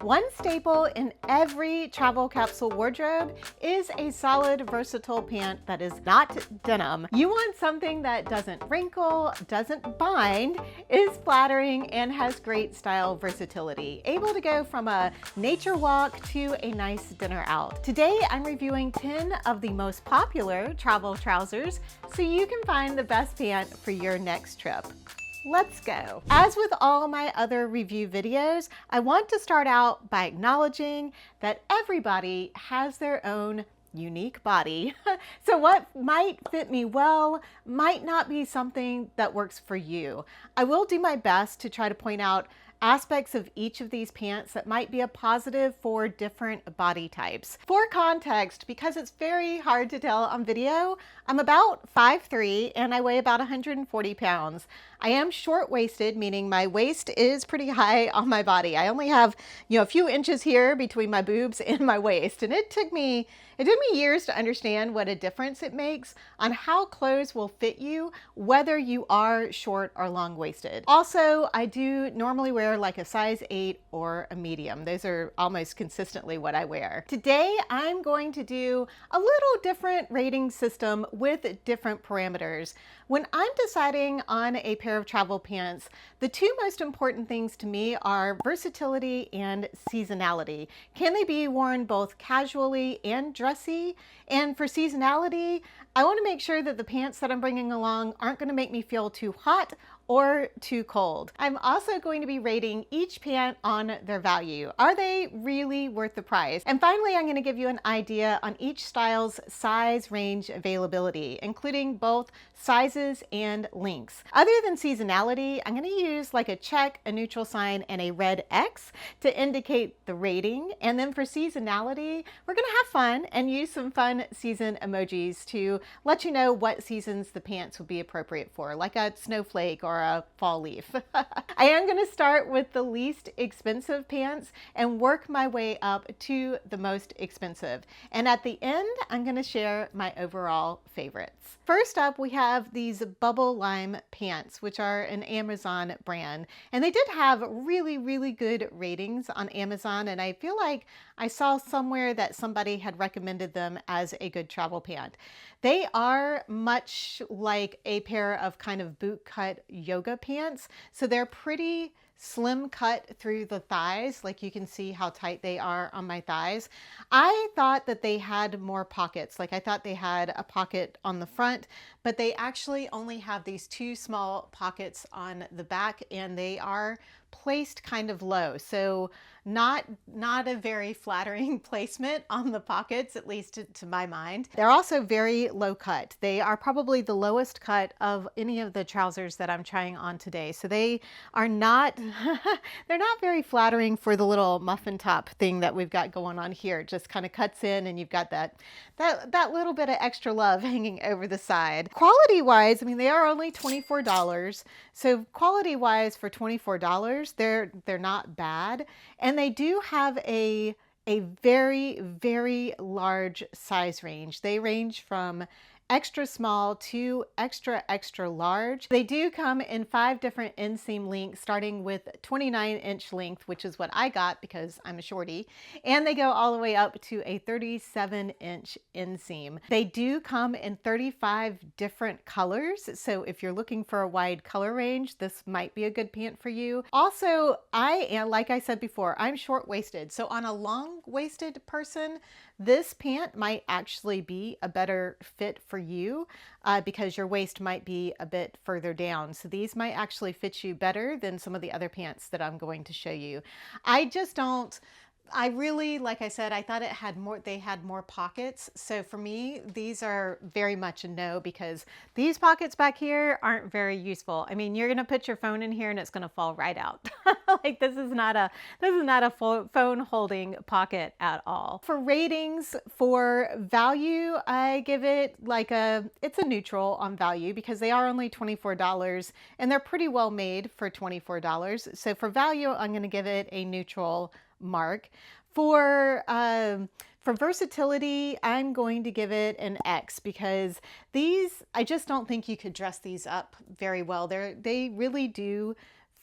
One staple in every travel capsule wardrobe is a solid, versatile pant that is not denim. You want something that doesn't wrinkle, doesn't bind, is flattering, and has great style versatility, able to go from a nature walk to a nice dinner out. Today, I'm reviewing 10 of the most popular travel trousers so you can find the best pant for your next trip. Let's go. As with all my other review videos, I want to start out by acknowledging that everybody has their own unique body. So what might fit me well might not be something that works for you. I will do my best to try to point out aspects of each of these pants that might be a positive for different body types. For context, because it's very hard to tell on video, I'm about 5'3" and I weigh about 140 pounds. I am short-waisted, meaning my waist is pretty high on my body. I only have, a few inches here between my boobs and my waist, and it took me years to understand what a difference it makes on how clothes will fit you, whether you are short or long-waisted. Also, I do normally wear like a size 8 or a medium. Those are almost consistently what I wear. Today, I'm going to do a little different rating system with different parameters. When I'm deciding on a pair of travel pants, the two most important things to me are versatility and seasonality. Can they be worn both casually and dressy? And for seasonality, I want to make sure that the pants that I'm bringing along aren't going to make me feel too hot or too cold. I'm also going to be rating each pant on their value. Are they really worth the price? And finally, I'm going to give you an idea on each style's size range availability, including both sizes and lengths. Other than seasonality, I'm going to use like a check, a neutral sign, and a red X to indicate the rating. And then for seasonality, we're going to have fun and use some fun season emojis to let you know what seasons the pants would be appropriate for, like a snowflake or a fall leaf. I am going to start with the least expensive pants and work my way up to the most expensive. And at the end, I'm going to share my overall favorites. First up, we have these Bubble Lime pants, which are an Amazon brand. And they did have really, really good ratings on Amazon. And I feel like I saw somewhere that somebody had recommended them as a good travel pant. They are much like a pair of kind of boot cut yoga pants. So they're pretty slim cut through the thighs, like you can see how tight they are on my thighs. I thought that they had more pockets, like I thought they had a pocket on the front, but they actually only have these two small pockets on the back, and they are placed kind of low. So not a very flattering placement on the pockets, at least to my mind. They're also very low cut. They are probably the lowest cut of any of the trousers that I'm trying on today. So they are not, they're not very flattering for the little muffin top thing that we've got going on here. It just kind of cuts in and you've got that little bit of extra love hanging over the side. Quality wise, I mean, they are only $24. So quality wise for $24, they're not bad. And they do have a very, very large size range. They range from extra small to extra, extra large. They do come in 5 different inseam lengths, starting with 29-inch length, which is what I got because I'm a shorty, and they go all the way up to a 37-inch inseam. They do come in 35 different colors, so if you're looking for a wide color range, this might be a good pant for you. Also, like I said before, I'm short-waisted, so on a long-waisted person, this pant might actually be a better fit for you because your waist might be a bit further down. So these might actually fit you better than some of the other pants that I'm going to show you. I really, like I said, I thought they had more pockets. So for me, these are very much a no because these pockets back here aren't very useful. I mean, you're going to put your phone in here and it's going to fall right out. Like this is not a phone holding pocket at all. For ratings for value, I give it it's a neutral on value because they are only $24 and they're pretty well made for $24. So for value, I'm going to give it a neutral mark. For versatility, I'm going to give it an X because I just don't think you could dress these up very well. They really do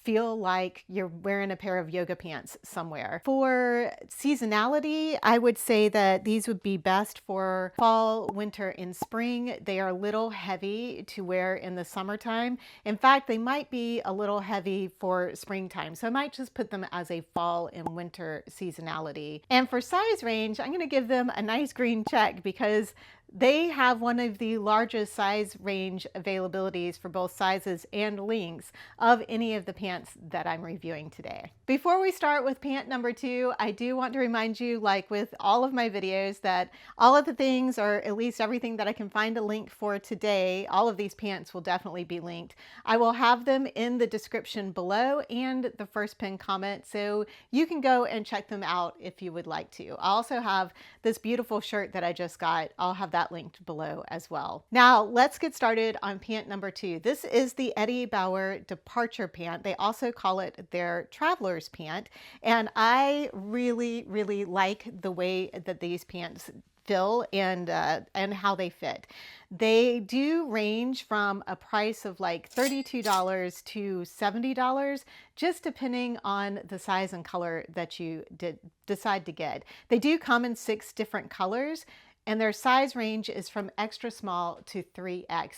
feel like you're wearing a pair of yoga pants somewhere. For seasonality, I would say that these would be best for fall, winter, and spring. They are a little heavy to wear in the summertime. In fact, they might be a little heavy for springtime. So I might just put them as a fall and winter seasonality. And for size range, I'm going to give them a nice green check because they have one of the largest size range availabilities for both sizes and lengths of any of the pants that I'm reviewing today. Before we start with pant number 2, I do want to remind you, like with all of my videos, that all of the things, or at least everything that I can find a link for today, all of these pants will definitely be linked. I will have them in the description below and the first pinned comment, so you can go and check them out if you would like to. I also have this beautiful shirt that I just got. I'll have that linked below as well. Now let's get started on pant number 2. This is the Eddie Bauer Departure pant. They also call it their traveler's pant. And I really, really like the way that these pants feel and how they fit. They do range from a price of like $32 to $70, just depending on the size and color that you decide to get. They do come in 6 different colors, and their size range is from extra small to 3X.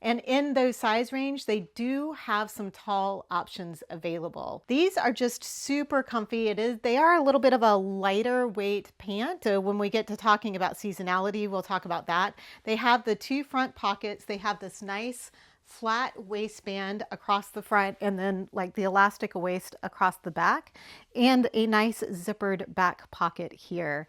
And in those size range, they do have some tall options available. These are just super comfy. They are a little bit of a lighter weight pant. So when we get to talking about seasonality, we'll talk about that. They have the 2 front pockets. They have this nice flat waistband across the front, and then like the elastic waist across the back, and a nice zippered back pocket here.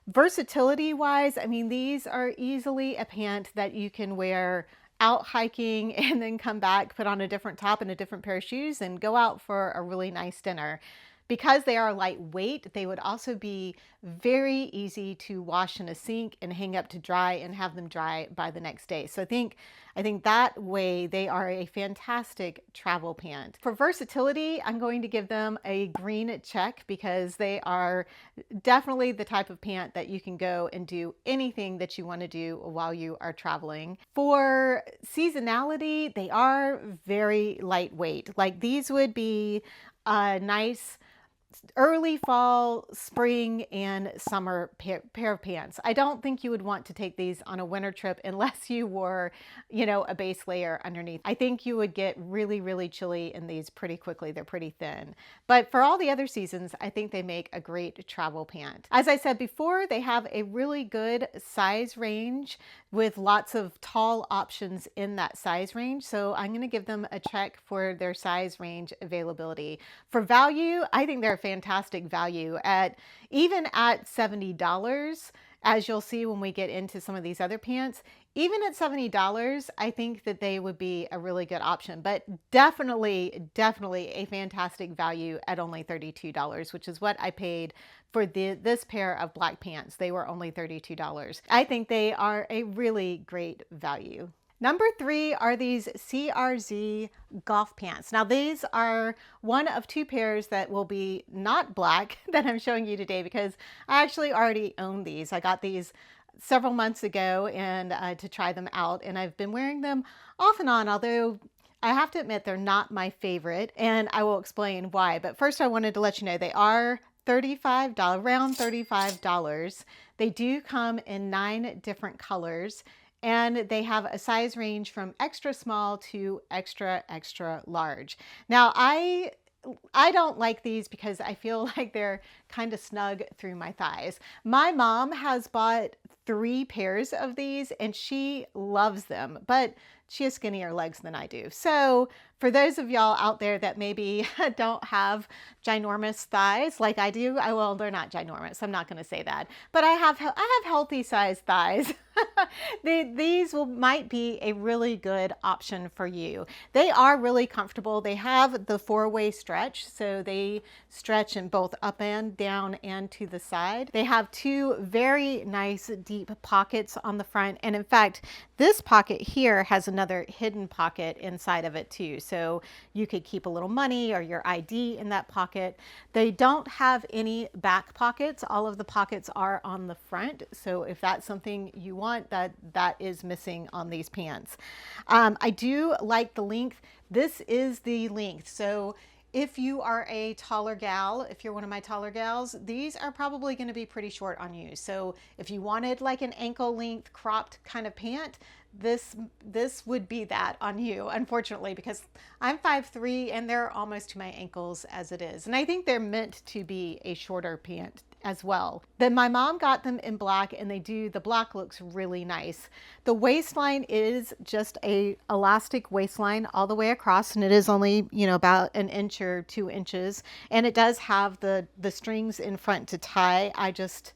Versatility wise, I mean, these are easily a pant that you can wear out hiking and then come back, put on a different top and a different pair of shoes, and go out for a really nice dinner. Because they are lightweight, they would also be very easy to wash in a sink and hang up to dry and have them dry by the next day. So I think that way they are a fantastic travel pant. For versatility, I'm going to give them a green check because they are definitely the type of pant that you can go and do anything that you want to do while you are traveling. For seasonality, they are very lightweight. Like these would be a nice early fall, spring, and summer pair of pants. I don't think you would want to take these on a winter trip unless you wore, a base layer underneath. I think you would get really, really chilly in these pretty quickly. They're pretty thin. But for all the other seasons, I think they make a great travel pant. As I said before, they have a really good size range with lots of tall options in that size range. So I'm going to give them a check for their size range availability. For value, I think they're fantastic value even at $70, as you'll see when we get into some of these other pants. Even at $70, I think that they would be a really good option, but definitely a fantastic value at only $32, which is what I paid for this pair of black pants. They were only $32. I think they are a really great value. Number 3 are these CRZ golf pants. Now these are one of 2 pairs that will be not black that I'm showing you today because I actually already own these. I got these several months ago and to try them out, and I've been wearing them off and on, although I have to admit they're not my favorite, and I will explain why. But first I wanted to let you know they are around $35. They do come in 9 different colors, and they have a size range from extra small to extra large. Now I don't like these because I feel like they're kind of snug through my thighs. My mom has bought 3 pairs of these and she loves them, but she has skinnier legs than I do. So for those of y'all out there that maybe don't have ginormous thighs like I do, well, they're not ginormous, I'm not going to say that, but I have healthy sized thighs. These might be a really good option for you. They are really comfortable. They have the 4-way stretch, so they stretch in both up and down and to the side. They have 2 very nice deep pockets on the front, and in fact this pocket here has another hidden pocket inside of it too, so you could keep a little money or your ID in that pocket. They don't have any back pockets. All of the pockets are on the front, so if that's something you want, that is missing on these pants. I do like the length. This is the length, so If you are a taller gal, if you're one of my taller gals, these are probably going to be pretty short on you. So if you wanted like an ankle length cropped kind of pant, this would be that on you, unfortunately, because I'm 5'3" and they're almost to my ankles as it is. And I think they're meant to be a shorter pant as well. Then my mom got them in black, and the black looks really nice. The waistline is just a elastic waistline all the way across, and it is only, about an inch or 2 inches. And it does have the strings in front to tie. I just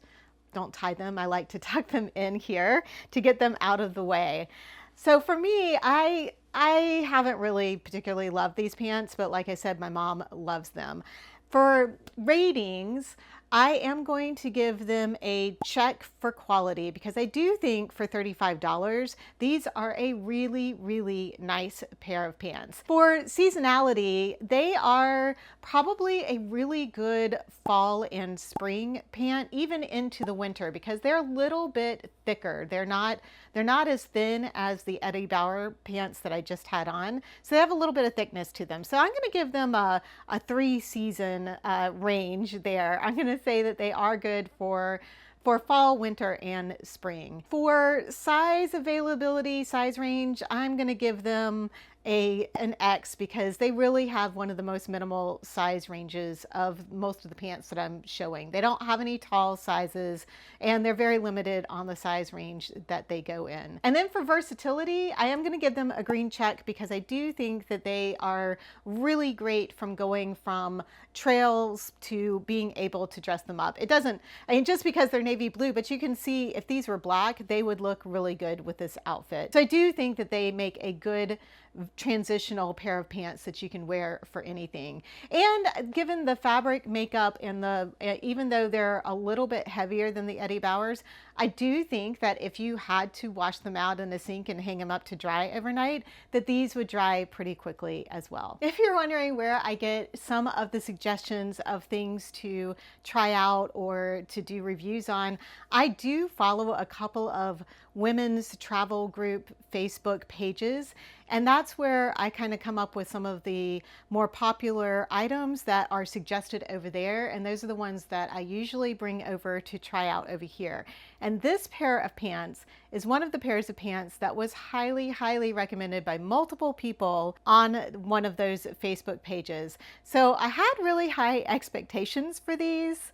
don't tie them. I like to tuck them in here to get them out of the way. So for me, I haven't really particularly loved these pants, but like I said, my mom loves them. For ratings, I am going to give them a check for quality, because I do think for $35, these are a really, really nice pair of pants. For seasonality, they are probably a really good fall and spring pant, even into the winter, because they're a little bit thicker. They're not as thin as the Eddie Bauer pants that I just had on. So they have a little bit of thickness to them. So I'm going to give them a 3-season range there. I'm going to say that they are good for fall, winter, and spring. For size availability, size range, I'm going to give them an X, because they really have one of the most minimal size ranges of most of the pants that I'm showing. They don't have any tall sizes, and they're very limited on the size range that they go in. And then for versatility, I am going to give them a green check, because I do think that they are really great from going from trails to being able to dress them up. It doesn't, just because they're navy blue, but you can see if these were black, they would look really good with this outfit. So I do think that they make a good transitional pair of pants that you can wear for anything. And given the fabric makeup and even though they're a little bit heavier than the Eddie Bauers, I do think that if you had to wash them out in a sink and hang them up to dry overnight, that these would dry pretty quickly as well. If you're wondering where I get some of the suggestions of things to try out or to do reviews on, I do follow a couple of women's travel group Facebook pages, and that's where I kind of come up with some of the more popular items that are suggested over there, and those are the ones that I usually bring over to try out over here. And this pair of pants is one of the pairs of pants that was highly, highly recommended by multiple people on one of those Facebook pages. So I had really high expectations for these.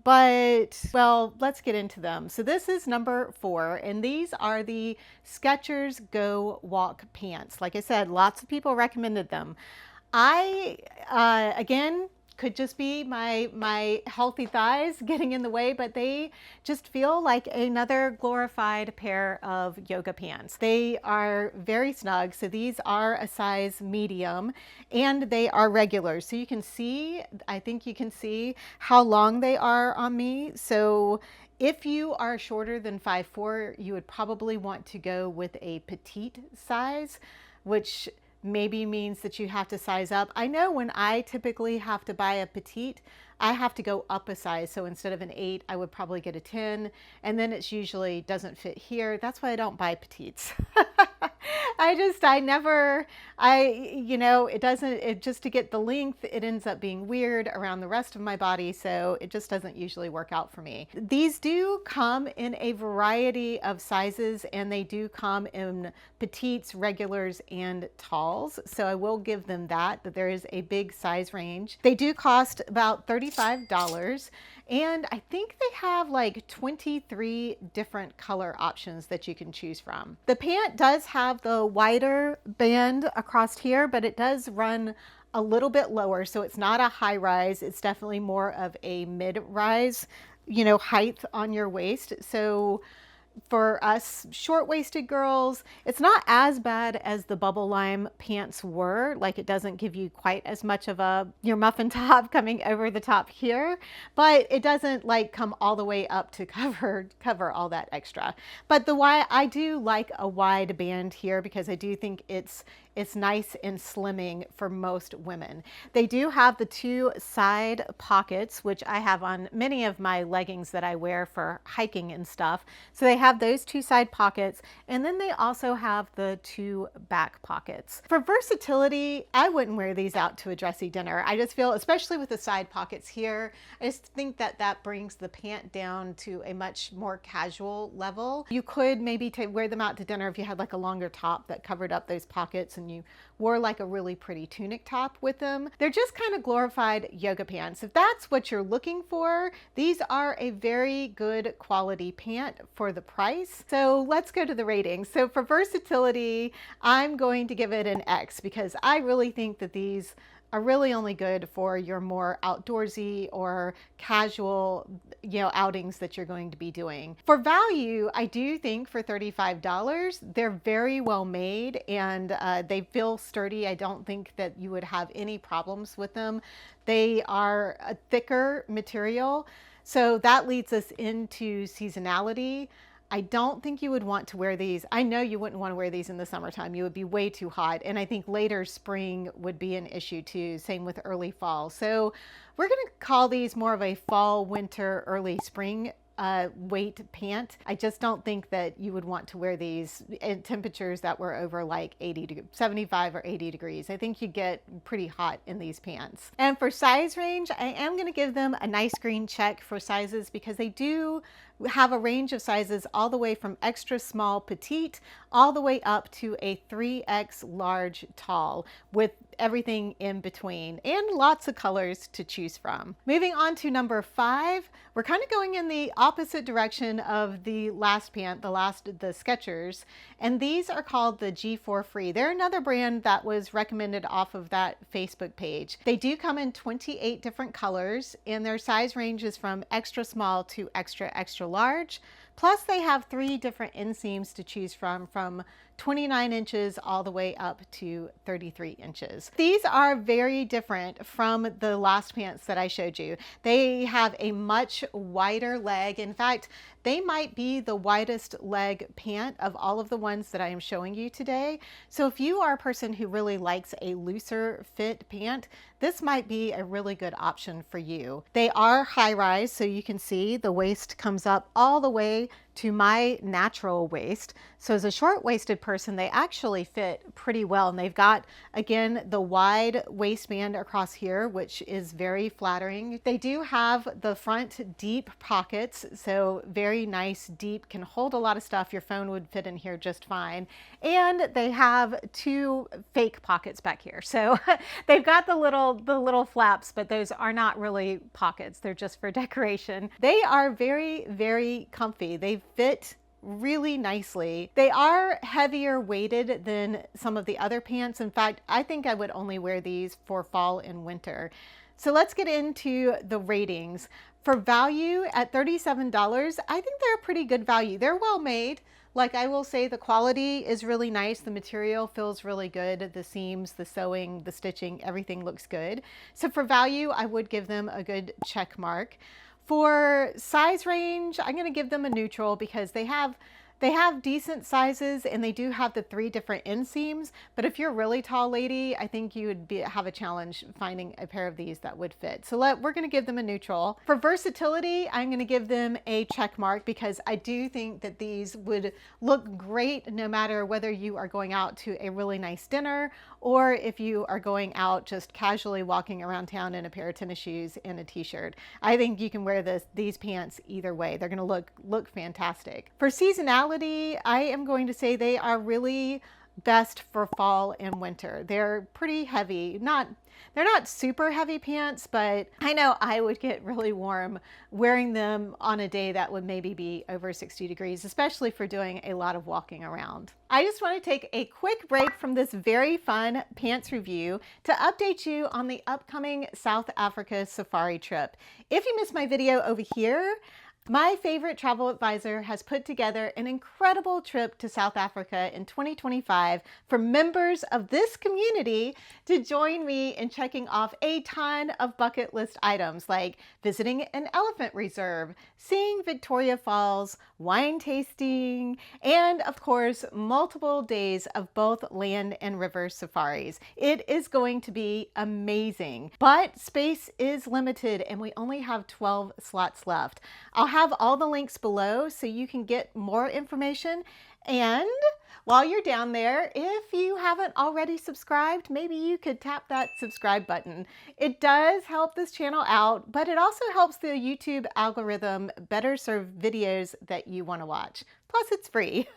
But, well, let's get into them. So this is number 4, and these are the Skechers Go Walk pants. Like I said, lots of people recommended them. I, again, could just be my healthy thighs getting in the way, but they just feel like another glorified pair of yoga pants. They are very snug, so these are a size medium, and they are regular. So you can see, I think you can see how long they are on me. So if you are shorter than 5'4", you would probably want to go with a petite size, which maybe means that you have to size up. I know when I typically have to buy a petite, I have to go up a size. So instead of an 8, I would probably get a 10, and then it's usually doesn't fit here. That's why I don't buy petites. It just to get the length, it ends up being weird around the rest of my body. So it just doesn't usually work out for me. These do come in a variety of sizes, and they do come in petites, regulars, and talls. So I will give them that there is a big size range. They do cost about $35. And I think they have like 23 different color options that you can choose from. The pant does have the wider band across here, but it does run a little bit lower. So it's not a high rise. It's definitely more of a mid rise, height on your waist. So for us short-waisted girls, it's not as bad as the bubble lime pants were. Like, it doesn't give you quite as much of your muffin top coming over the top here, but it doesn't like come all the way up to cover all that extra. But I do like a wide band here, because I do think it's It's nice and slimming for most women. They do have the two side pockets, which I have on many of my leggings that I wear for hiking and stuff. So they have those two side pockets, and then they also have the two back pockets. For versatility, I wouldn't wear these out to a dressy dinner. I just feel, especially with the side pockets here, I just think that that brings the pant down to a much more casual level. You could maybe wear them out to dinner if you had like a longer top that covered up those pockets and you wore like a really pretty tunic top with them. They're just kind of glorified yoga pants. If that's what you're looking for, these are a very good quality pant for the price. So let's go to the ratings. So for versatility, I'm going to give it an X because I really think that these are really only good for your more outdoorsy or casual, outings that you're going to be doing. For value, I do think for $35, they're very well made and they feel sturdy. I don't think that you would have any problems with them. They are a thicker material, so that leads us into seasonality. I don't think you would want to wear these. I know you wouldn't want to wear these in the summertime. You would be way too hot. And I think later spring would be an issue too. Same with early fall. So we're going to call these more of a fall, winter, early spring weight pant. I just don't think that you would want to wear these in temperatures that were over like 75 or 80 degrees. I think you get pretty hot in these pants. And for size range, I am going to give them a nice green check for sizes because they do have a range of sizes all the way from extra small petite all the way up to a 3X large tall with everything in between and lots of colors to choose from. Moving on to number 5, we're kind of going in the opposite direction of the last pant, the Skechers, and these are called the G4 Free. They're another brand that was recommended off of that Facebook page. They do come in 28 different colors and their size range is from extra small to extra large. Plus they have 3 different inseams to choose from 29 inches all the way up to 33 inches. These are very different from the last pants that I showed you. They have a much wider leg. In fact, they might be the widest leg pant of all of the ones that I am showing you today. So if you are a person who really likes a looser fit pant, this might be a really good option for you. They are high rise, so you can see the waist comes up all the way to my natural waist. So as a short-waisted person, they actually fit pretty well. And they've got, again, the wide waistband across here, which is very flattering. They do have the front deep pockets, so very nice, deep, can hold a lot of stuff. Your phone would fit in here just fine. And they have 2 fake pockets back here. So they've got the little flaps, but those are not really pockets. They're just for decoration. They are very, very comfy. They fit really nicely. They are heavier weighted than some of the other pants. In fact, I think I would only wear these for fall and winter. So let's get into the ratings. For value at $37, I think they're a pretty good value. They're well made. Like I will say, the quality is really nice. The material feels really good. The seams, the sewing, the stitching, everything looks good. So for value, I would give them a good check mark. For size range, I'm going to give them a neutral because they have decent sizes and they do have the 3 different inseams. But if you're a really tall lady, I think you would have a challenge finding a pair of these that would fit. So we're going to give them a neutral. For versatility, I'm going to give them a check mark because I do think that these would look great no matter whether you are going out to a really nice dinner or if you are going out just casually walking around town in a pair of tennis shoes and a t-shirt. I think you can wear these pants either way. They're going to look fantastic. For seasonality, I am going to say they are really best for fall and winter. They're pretty heavy. They're not super heavy pants, but I know I would get really warm wearing them on a day that would maybe be over 60 degrees, especially for doing a lot of walking around. I just want to take a quick break from this very fun pants review to update you on the upcoming South Africa safari trip. If you missed my video over here, My favorite travel advisor has put together an incredible trip to South Africa in 2025 for members of this community to join me in checking off a ton of bucket list items like visiting an elephant reserve, seeing Victoria Falls, wine tasting, and of course, multiple days of both land and river safaris. It is going to be amazing, but space is limited and we only have 12 slots left. I'll have all the links below so you can get more information. And while you're down there, if you haven't already subscribed, maybe you could tap that subscribe button. It does help this channel out, but it also helps the YouTube algorithm better serve videos that you want to watch. Plus, it's free.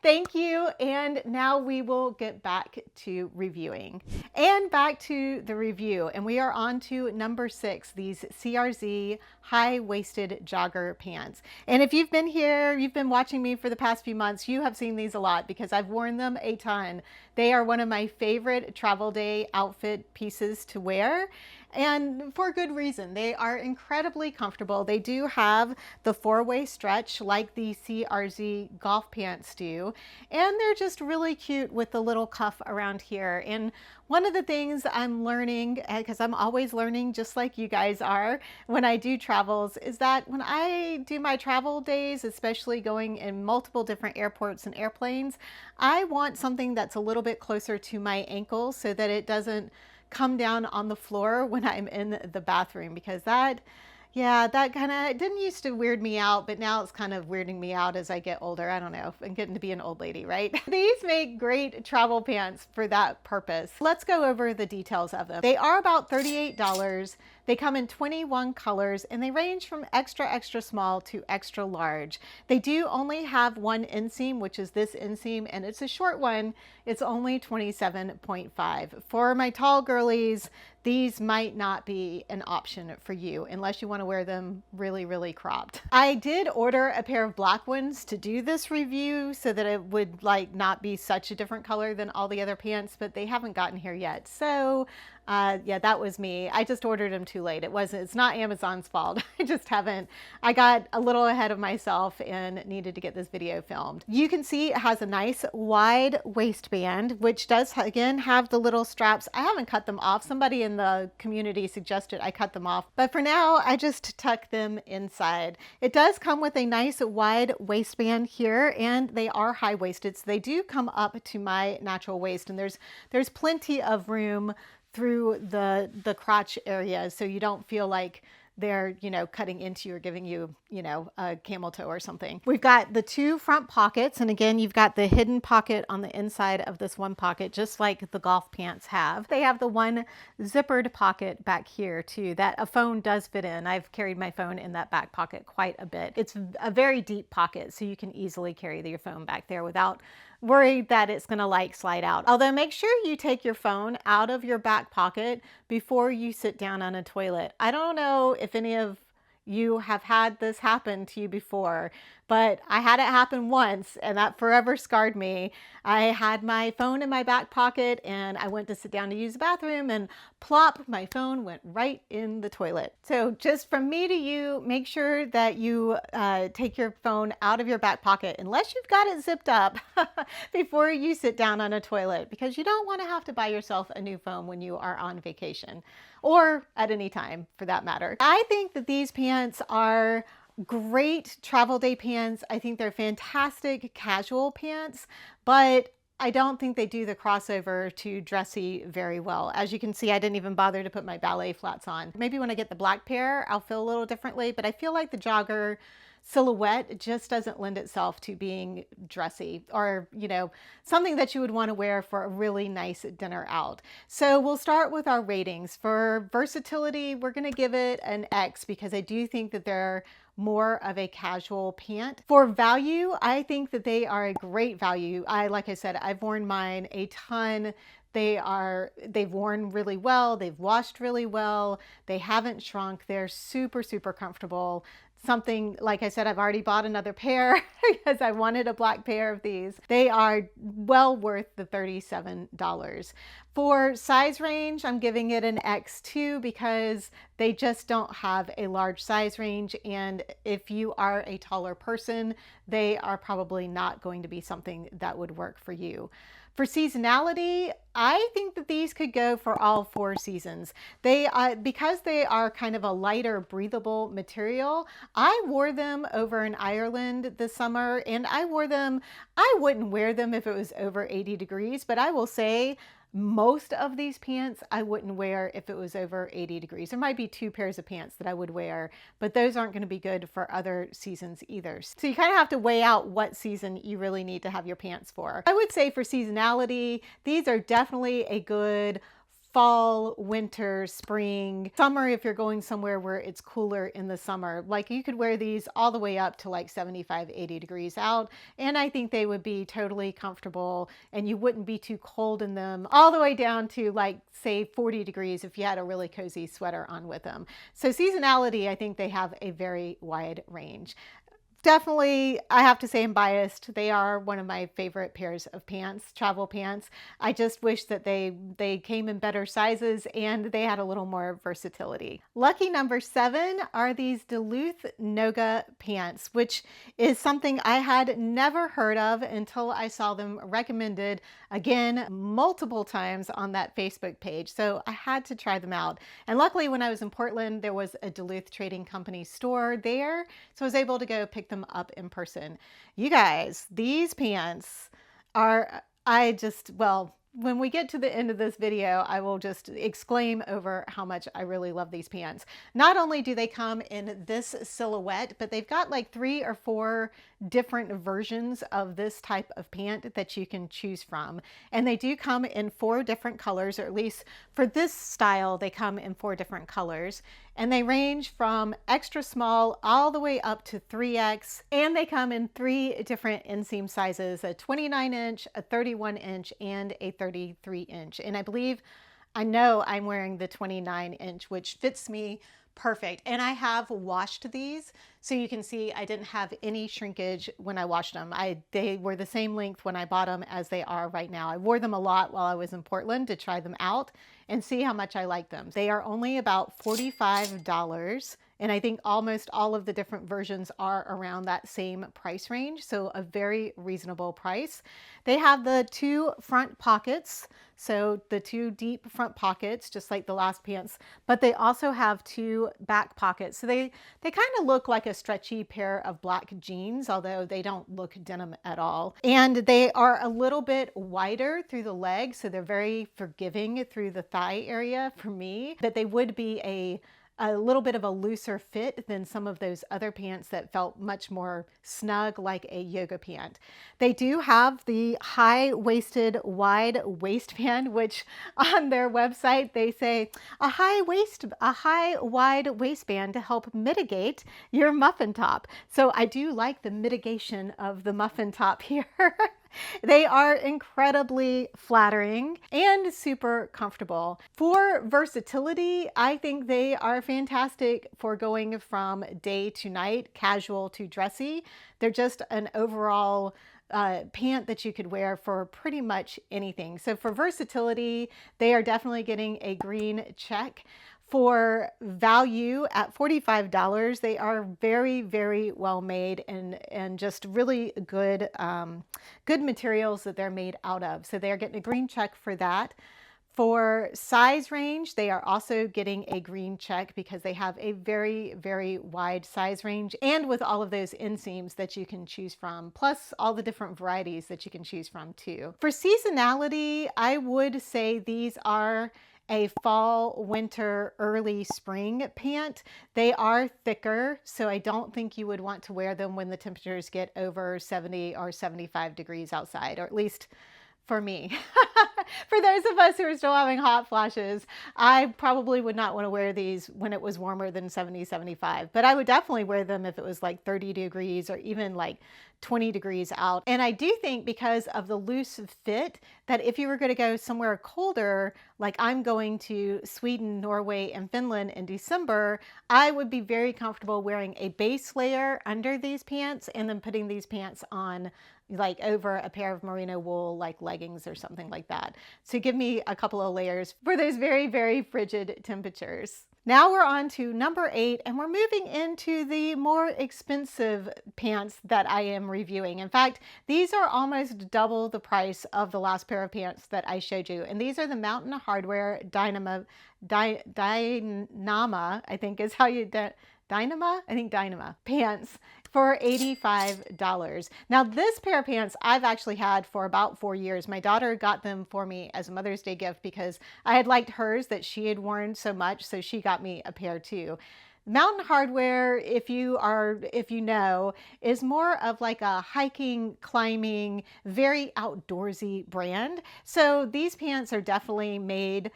Thank you. And now we will get back to reviewing. And back to the review. And we are on to number 6, these CRZ high-waisted jogger pants. And if you've been here, you've been watching me for the past few months, you have seen these a lot because I've worn them a ton. They are one of my favorite travel day outfit pieces to wear. And for good reason. They are incredibly comfortable. They do have the 4-way stretch like the CRZ golf pants do. And they're just really cute with the little cuff around here. And one of the things I'm learning, because I'm always learning just like you guys are when I do travels, is that when I do my travel days, especially going in multiple different airports and airplanes, I want something that's a little bit closer to my ankles so that it doesn't come down on the floor when I'm in the bathroom, because that kind of didn't used to weird me out, but now it's kind of weirding me out as I get older. I don't know, I'm getting to be an old lady, right? These make great travel pants for that purpose. Let's go over the details of them. They are about $38. They come in 21 colors and they range from extra, extra small to extra large. They do only have one inseam, which is this inseam, and it's a short one. It's only 27.5. For my tall girlies, these might not be an option for you unless you want to wear them really, really cropped. I did order a pair of black ones to do this review so that it would like not be such a different color than all the other pants, but they haven't gotten here yet. So yeah, that was me. I just ordered them too late. It's not Amazon's fault. I got a little ahead of myself and needed to get this video filmed. You can see it has a nice wide waistband, which does again have the little straps. I haven't cut them off. Somebody in the community suggested I cut them off, but for now I just tuck them inside. It does come with a nice wide waistband here, and they are high-waisted, so they do come up to my natural waist, and there's plenty of room through the crotch area, so you don't feel like they're, cutting into you or giving you, a camel toe or something. We've got the 2 front pockets. And again, you've got the hidden pocket on the inside of this one pocket, just like the golf pants have. They have the one zippered pocket back here too, that a phone does fit in. I've carried my phone in that back pocket quite a bit. It's a very deep pocket, so you can easily carry your phone back there without worried that it's gonna like slide out. Although make sure you take your phone out of your back pocket before you sit down on a toilet. I don't know if any of you have had this happen to you before, but I had it happen once and that forever scarred me. I had my phone in my back pocket and I went to sit down to use the bathroom and plop, my phone went right in the toilet. So just from me to you, make sure that you take your phone out of your back pocket unless you've got it zipped up before you sit down on a toilet, because you don't want to have to buy yourself a new phone when you are on vacation or at any time for that matter. I think that these pants are great travel day pants. I think they're fantastic casual pants, but I don't think they do the crossover to dressy very well. As you can see, I didn't even bother to put my ballet flats on. Maybe when I get the black pair, I'll feel a little differently, but I feel like the jogger silhouette just doesn't lend itself to being dressy or, something that you would want to wear for a really nice dinner out. So we'll start with our ratings. For versatility, we're going to give it an X because I do think that they're more of a casual pant. For value, I think that they are a great value. Like I said, I've worn mine a ton. They've worn really well. They've washed really well. They haven't shrunk. They're super, super comfortable. something, like I said, I've already bought another pair because I wanted a black pair of these. They are well worth the $37. For size range, I'm giving it an X2 because they just don't have a large size range. And if you are a taller person, they are probably not going to be something that would work for you. For seasonality, I think that these could go for all 4 seasons. Because they are kind of a lighter, breathable material, I wore them over in Ireland this summer, and I wouldn't wear them if it was over 80 degrees, but I will say most of these pants I wouldn't wear if it was over 80 degrees. There might be 2 pairs of pants that I would wear, but those aren't going to be good for other seasons either. So you kind of have to weigh out what season you really need to have your pants for. I would say for seasonality, these are definitely a good fall, winter, spring, summer if you're going somewhere where it's cooler in the summer. Like you could wear these all the way up to like 75, 80 degrees out, and I think they would be totally comfortable and you wouldn't be too cold in them, all the way down to like say 40 degrees if you had a really cozy sweater on with them. So seasonality, I think they have a very wide range. Definitely, I have to say I'm biased. They are one of my favorite pairs of pants, travel pants. I just wish that they came in better sizes and they had a little more versatility. Lucky number 7 are these Duluth NoGa pants, which is something I had never heard of until I saw them recommended again multiple times on that Facebook page. So I had to try them out. And luckily when I was in Portland, there was a Duluth Trading Company store there. So I was able to go pick them up in person. You guys, these pants are, well, when we get to the end of this video, I will just exclaim over how much I really love these pants. Not only do they come in this silhouette, but they've got like 3 or 4 different versions of this type of pant that you can choose from. And they do come in 4 different colors, or at least for this style, they come in 4 different colors. And they range from extra small all the way up to 3X. And they come in 3 different inseam sizes, a 29-inch, a 31-inch, and a 33-inch. And I know I'm wearing the 29-inch, which fits me perfect. And I have washed these, so you can see I didn't have any shrinkage when I washed them. They were the same length when I bought them as they are right now. I wore them a lot while I was in Portland to try them out and see how much I like them. They are only about $45. And I think almost all of the different versions are around that same price range. So a very reasonable price. They have the 2 front pockets. So the 2 deep front pockets, just like the last pants, but they also have 2 back pockets. So they kind of look like a stretchy pair of black jeans, although they don't look denim at all. And they are a little bit wider through the legs. So they're very forgiving through the thigh area for me, but they would be a little bit of a looser fit than some of those other pants that felt much more snug, like a yoga pant. They do have the high-waisted wide waistband, which on their website they say a high wide waistband to help mitigate your muffin top. So I do like the mitigation of the muffin top here. They are incredibly flattering and super comfortable. For versatility, I think they are fantastic for going from day to night, casual to dressy. They're just an overall pant that you could wear for pretty much anything. So for versatility, they are definitely getting a green check. For value at $45, they are very, very well made and just really good, good materials that they're made out of. So they're getting a green check for that. For size range, they are also getting a green check because they have a very, very wide size range, and with all of those inseams that you can choose from, plus all the different varieties that you can choose from too. For seasonality, I would say these are a fall, winter, early spring pant. They are thicker, so I don't think you would want to wear them when the temperatures get over 70 or 75 degrees outside, or at least for me. For those of us who are still having hot flashes, I probably would not want to wear these when it was warmer than 70, 75, but I would definitely wear them if it was like 30 degrees or even like 20 degrees out. And I do think because of the loose fit that if you were going to go somewhere colder, like I'm going to Sweden, Norway, and Finland in December, I would be very comfortable wearing a base layer under these pants and then putting these pants on like over a pair of merino wool like leggings or something like that. So give me a couple of layers for those very, very frigid temperatures. Now we're on to number 8, and we're moving into the more expensive pants that I am reviewing. In fact, these are almost double the price of the last pair of pants that I showed you. And these are the Mountain Hardwear Dynama, I think is how you, Dynama pants for $85. Now this pair of pants I've actually had for about 4 years. My daughter got them for me as a Mother's Day gift because I had liked hers that she had worn so much, so she got me a pair too. Mountain Hardwear, if you know, is more of like a hiking, climbing, very outdoorsy brand. So these pants are definitely made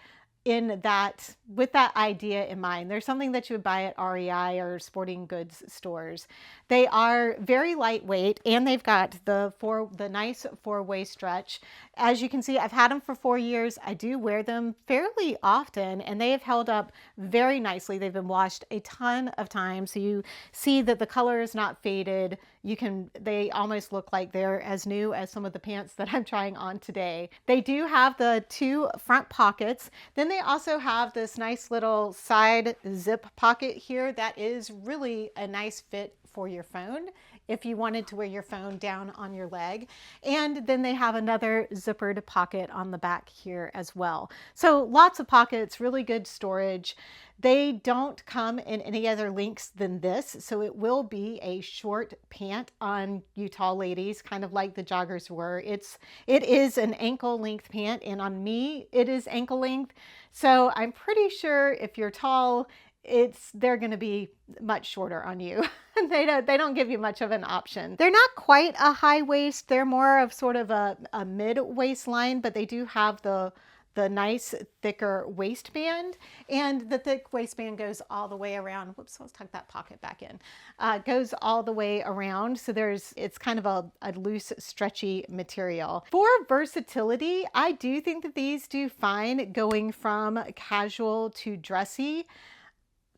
in that, with that idea in mind. There's something that you would buy at REI or sporting goods stores. They are very lightweight and they've got the nice 4-way stretch. As you can see, I've had them for 4 years. I do wear them fairly often and they have held up very nicely. They've been washed a ton of times. So you see that the color is not faded. They almost look like they're as new as some of the pants that I'm trying on today. They do have the 2 front pockets. Then they also have this nice little side zip pocket here that is really a nice fit for your phone if you wanted to wear your phone down on your leg. And then they have another zippered pocket on the back here as well. So lots of pockets, really good storage. They don't come in any other lengths than this, so it will be a short pant on you tall ladies, kind of like the joggers were. It is an ankle length pant, and on me it is ankle length. So I'm pretty sure if you're tall, they're going to be much shorter on you. They don't give you much of an option. They're not quite a high waist. They're more of sort of a mid waistline, but they do have the nice thicker waistband, and the thick waistband goes all the way around. Whoops, let's tuck that pocket back in. Goes all the way around. So it's kind of a loose, stretchy material. For versatility, I do think that these do fine going from casual to dressy.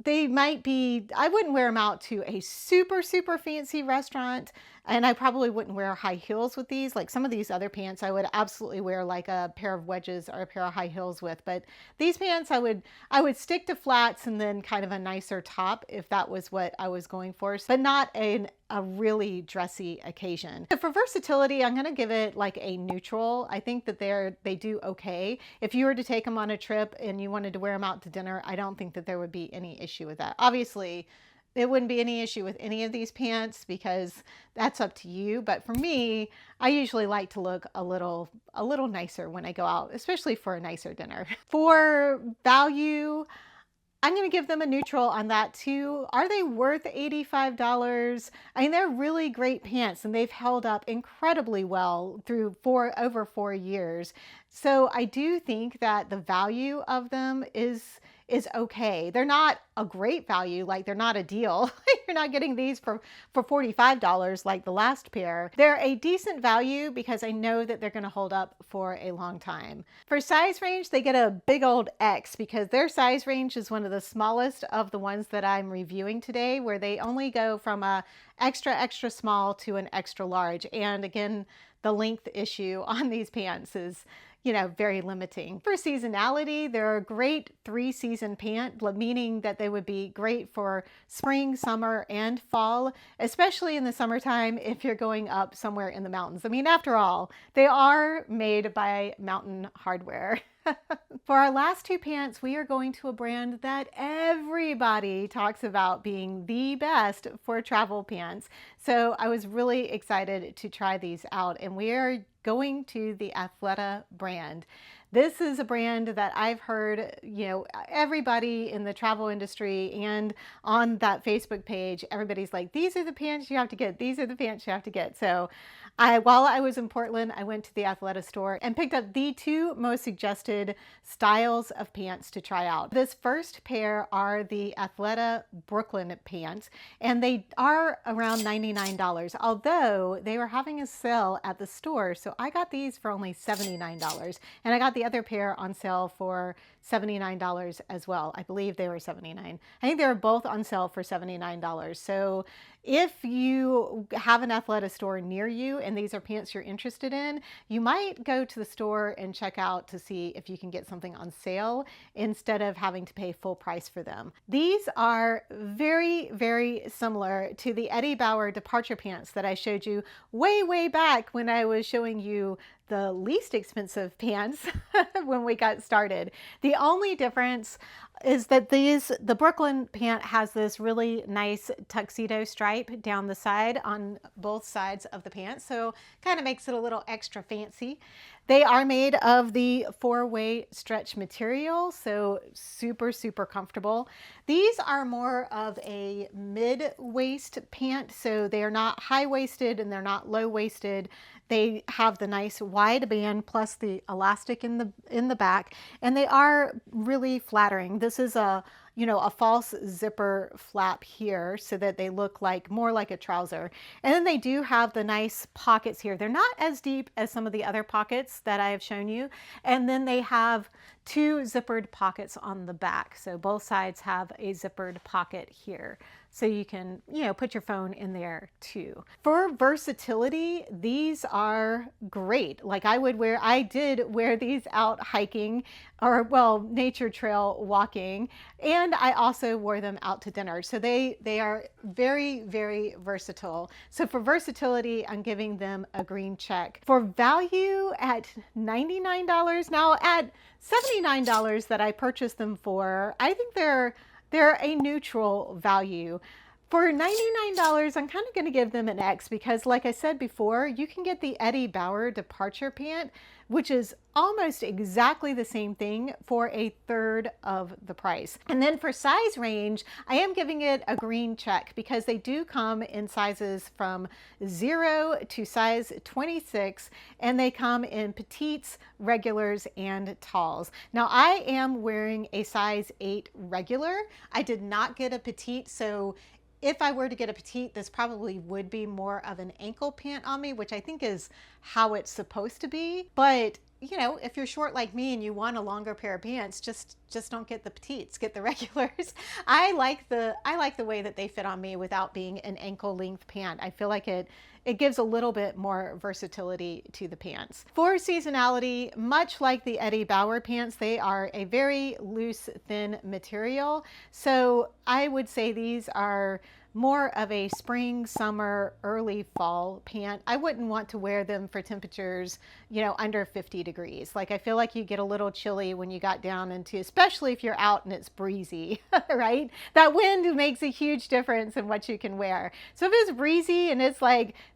They might be, I wouldn't wear them out to a super, super fancy restaurant. And I probably wouldn't wear high heels with these. Like some of these other pants, I would absolutely wear like a pair of wedges or a pair of high heels with. But these pants, I would stick to flats and then kind of a nicer top if that was what I was going for, but not a really dressy occasion. So for versatility, I'm going to give it like a neutral. I think that they do okay. If you were to take them on a trip and you wanted to wear them out to dinner, I don't think that there would be any issue with that. Obviously, it wouldn't be any issue with any of these pants because that's up to you. But for me, I usually like to look a little nicer when I go out, especially for a nicer dinner. For value, I'm going to give them a neutral on that too. Are they worth $85? I mean, they're really great pants and they've held up incredibly well through over 4 years. So I do think that the value of them is okay. They're not a great value, like they're not a deal. You're not getting these for $45 like the last pair. They're a decent value because I know that they're going to hold up for a long time. For size range, they get a big old X because their size range is one of the smallest of the ones that I'm reviewing today, where they only go from a extra small to an extra large. And again, the length issue on these pants is, very limiting. For seasonality, they're a great 3-season pant, meaning that they would be great for spring, summer, and fall, especially in the summertime if you're going up somewhere in the mountains. I mean, after all, they are made by Mountain Hardwear. For our last 2 pants, we are going to a brand that everybody talks about being the best for travel pants. So I was really excited to try these out, and we are going to the Athleta brand. This is a brand that I've heard, everybody in the travel industry and on that Facebook page, everybody's like, these are the pants you have to get. These are the pants you have to get. So while I was in Portland, I went to the Athleta store and picked up the two most suggested styles of pants to try out. This first pair are the Athleta Brooklyn pants, and they are around $99, although they were having a sale at the store. So I got these for only $79, and I got the other pair on sale for $79 as well. I believe they were $79. I think they were both on sale for $79. So if you have an Athleta store near you and these are pants you're interested in, you might go to the store and check out to see if you can get something on sale instead of having to pay full price for them. These are very, very similar to the Eddie Bauer departure pants that I showed you way back when I was showing you the least expensive pants when we got started. The only difference is that the Brooklyn pant has this really nice tuxedo stripe down the side on both sides of the pant, so kind of makes it a little extra fancy. They are made of the 4-way stretch material, so super comfortable. These are more of a mid-waist pant, so they are not high-waisted and they're not low-waisted. They have the nice wide band plus the elastic in the back, and they are really flattering. This is a false zipper flap here so that they look more like a trouser. And then they do have the nice pockets here. They're not as deep as some of the other pockets that I have shown you. And then they have 2 zippered pockets on the back. So both sides have a zippered pocket here. So you can, put your phone in there too. For versatility, these are great. I did wear these out hiking nature trail walking, and I also wore them out to dinner. So they are very versatile. So for versatility, I'm giving them a green check. For value at $99, now at $79 that I purchased them for, I think they're a neutral value. For $99, I'm kind of going to give them an X because, like I said before, you can get the Eddie Bauer departure pant, which is almost exactly the same thing for a third of the price. And then for size range, I am giving it a green check because they do come in sizes from 0 to size 26, and they come in petites, regulars, and talls. Now I am wearing a size 8 regular. I did not get a petite, so if I were to get a petite, this probably would be more of an ankle pant on me, which I think is how it's supposed to be. But if you're short like me and you want a longer pair of pants, just don't get the petites, get the regulars. I like the way that they fit on me without being an ankle length pant. I feel like it gives a little bit more versatility to the pants. For seasonality, much like the Eddie Bauer pants, they are a very loose, thin material. So I would say these are more of a spring, summer, early fall pant. I wouldn't want to wear them for temperatures, under 50 degrees. I feel like you get a little chilly when you got down into, especially if you're out and it's breezy, right? That wind makes a huge difference in what you can wear. So if it's breezy and it's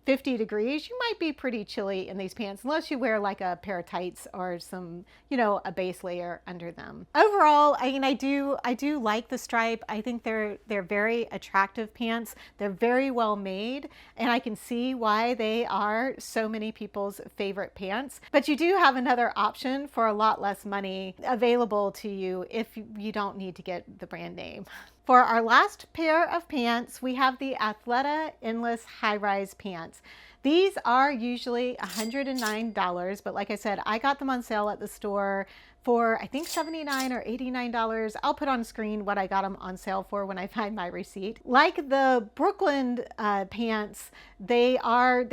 50 degrees, you might be pretty chilly in these pants unless you wear a pair of tights or some, a base layer under them. Overall, I do like the stripe. I think they're very attractive pants. They're very well made, and I can see why they are so many people's favorite pants. But you do have another option for a lot less money available to you if you don't need to get the brand name. For our last pair of pants, we have the Athleta Endless high-rise pants. These are usually $109, but like I said, I got them on sale at the store for I think $79 or $89. I'll put on screen what I got them on sale for when I find my receipt. Like the Brooklyn pants, they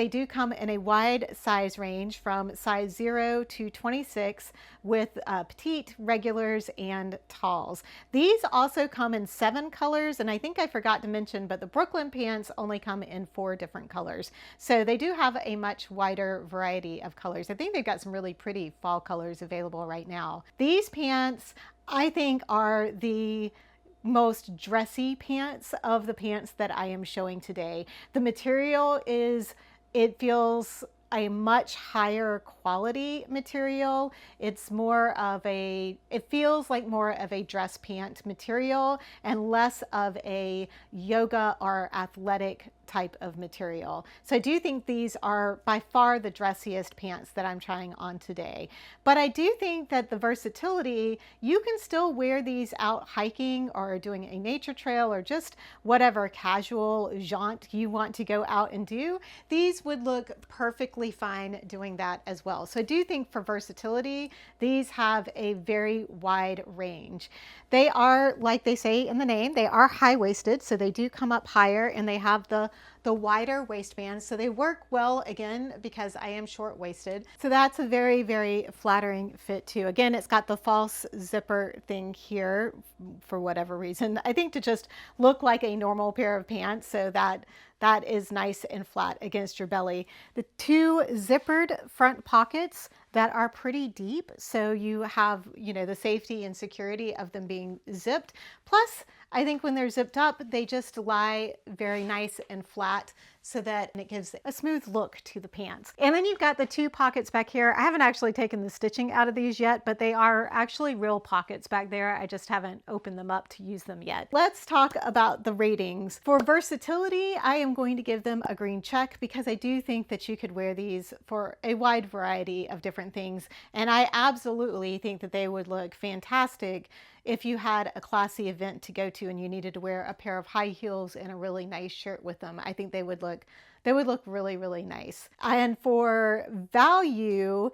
do come in a wide size range from size 0 to 26 with petite, regulars, and talls. These also come in 7 colors, and I think I forgot to mention, but the Brooklyn pants only come in 4 different colors. So they do have a much wider variety of colors. I think they've got some really pretty fall colors available right now. These pants, I think, are the most dressy pants of the pants that I am showing today. The material it feels a much higher quality material. It's more of it feels like more of a dress pant material and less of a yoga or athletic type of material. So I do think these are by far the dressiest pants that I'm trying on today. But I do think that the versatility, you can still wear these out hiking or doing a nature trail or just whatever casual jaunt you want to go out and do. These would look perfectly fine doing that as well. So I do think for versatility, these have a very wide range. They are, like they say in the name, they are high-waisted, so they do come up higher, and they have the wider waistband, so they work well, again, because I am short-waisted. So that's a very, very flattering fit too. Again, it's got the false zipper thing here for whatever reason. I think to just look like a normal pair of pants, so that is nice and flat against your belly. The two zippered front pockets that are pretty deep, so you have, you know, the safety and security of them being zipped. Plus, I think when they're zipped up, they just lie very nice and flat, so that it gives a smooth look to the pants. And then you've got the two pockets back here. I haven't actually taken the stitching out of these yet, but they are actually real pockets back there. I just haven't opened them up to use them yet. Let's talk about the ratings. For versatility, I am going to give them a green check because I do think that you could wear these for a wide variety of different things. And I absolutely think that they would look fantastic if you had a classy event to go to and you needed to wear a pair of high heels and a really nice shirt with them. I think they would look really, really nice. And for value,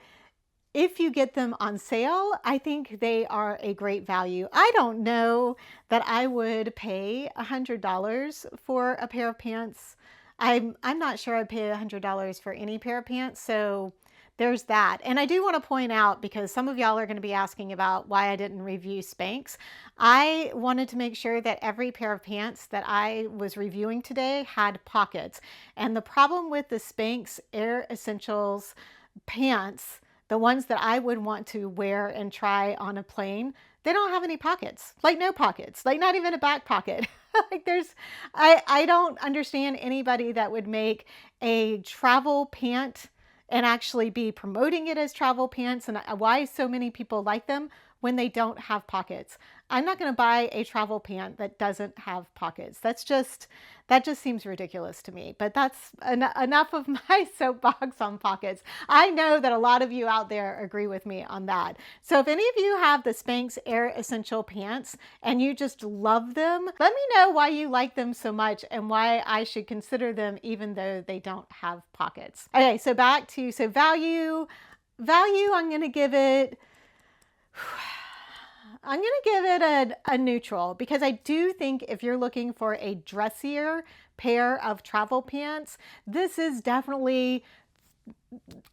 if you get them on sale, I think they are a great value. I don't know that I would pay $100 for a pair of pants. I'm not sure I'd pay $100 for any pair of pants, so there's that. And I do want to point out, because some of y'all are going to be asking about why I didn't review Spanx. I wanted to make sure that every pair of pants that I was reviewing today had pockets. And the problem with the Spanx Air Essentials pants, the ones that I would want to wear and try on a plane, they don't have any pockets, like no pockets, like not even a back pocket. Like I don't understand anybody that would make a travel pant and actually be promoting it as travel pants, and why so many people like them when they don't have pockets. I'm not going to buy a travel pant that doesn't have pockets. That just seems ridiculous to me. But that's enough of my soapbox on pockets. I know that a lot of you out there agree with me on that. So if any of you have the Spanx Air Essential pants and you just love them, let me know why you like them so much and why I should consider them even though they don't have pockets. Okay, so back to value. I'm going to give it a neutral, because I do think if you're looking for a dressier pair of travel pants, this is definitely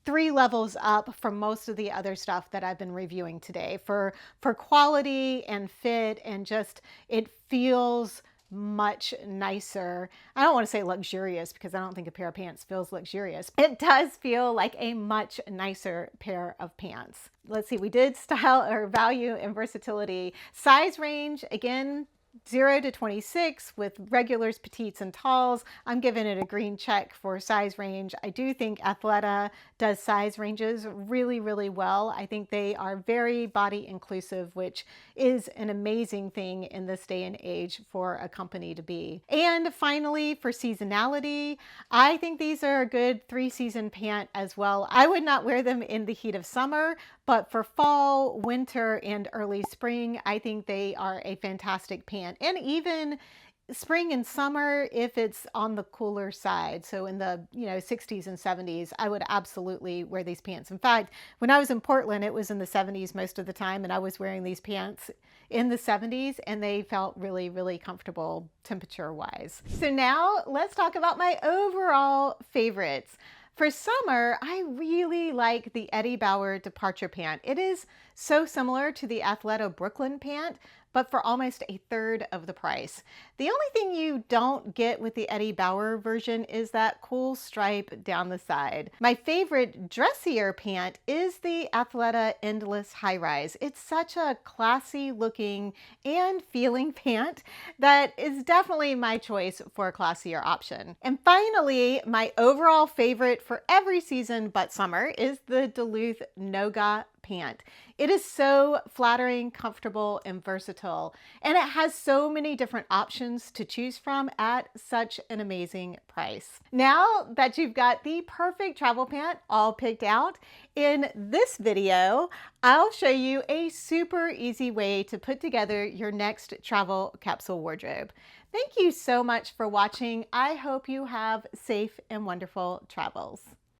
3 levels up from most of the other stuff that I've been reviewing today for quality and fit, and just it feels much nicer. I don't want to say luxurious, because I don't think a pair of pants feels luxurious. It does feel like a much nicer pair of pants. Let's see, we did style or value and versatility. Size range, again, 0 to 26 with regulars, petites, and talls. I'm giving it a green check for size range. I do think Athleta does size ranges really, really well. I think they are very body inclusive, which is an amazing thing in this day and age for a company to be. And finally, for seasonality, I think these are a good 3-season pant as well. I would not wear them in the heat of summer, but for fall, winter, and early spring, I think they are a fantastic pant. And even spring and summer, if it's on the cooler side, so in the 60s and 70s, I would absolutely wear these pants. In fact, when I was in Portland, it was in the 70s most of the time, and I was wearing these pants in the 70s, and they felt really, really comfortable temperature-wise. So now let's talk about my overall favorites. For summer, I really like the Bauer DiPietro pant. It is so similar to the Athleta Brooklyn pant, but for almost a third of the price. The only thing you don't get with the Eddie Bauer version is that cool stripe down the side. My favorite dressier pant is the Athleta Endless high rise. It's such a classy looking and feeling pant that is definitely my choice for a classier option. And finally, my overall favorite for every season but summer is the Duluth NoGa pant. It is so flattering, comfortable, and versatile, and it has so many different options to choose from at such an amazing price. Now that you've got the perfect travel pant all picked out, in this video, I'll show you a super easy way to put together your next travel capsule wardrobe. Thank you so much for watching. I hope you have safe and wonderful travels.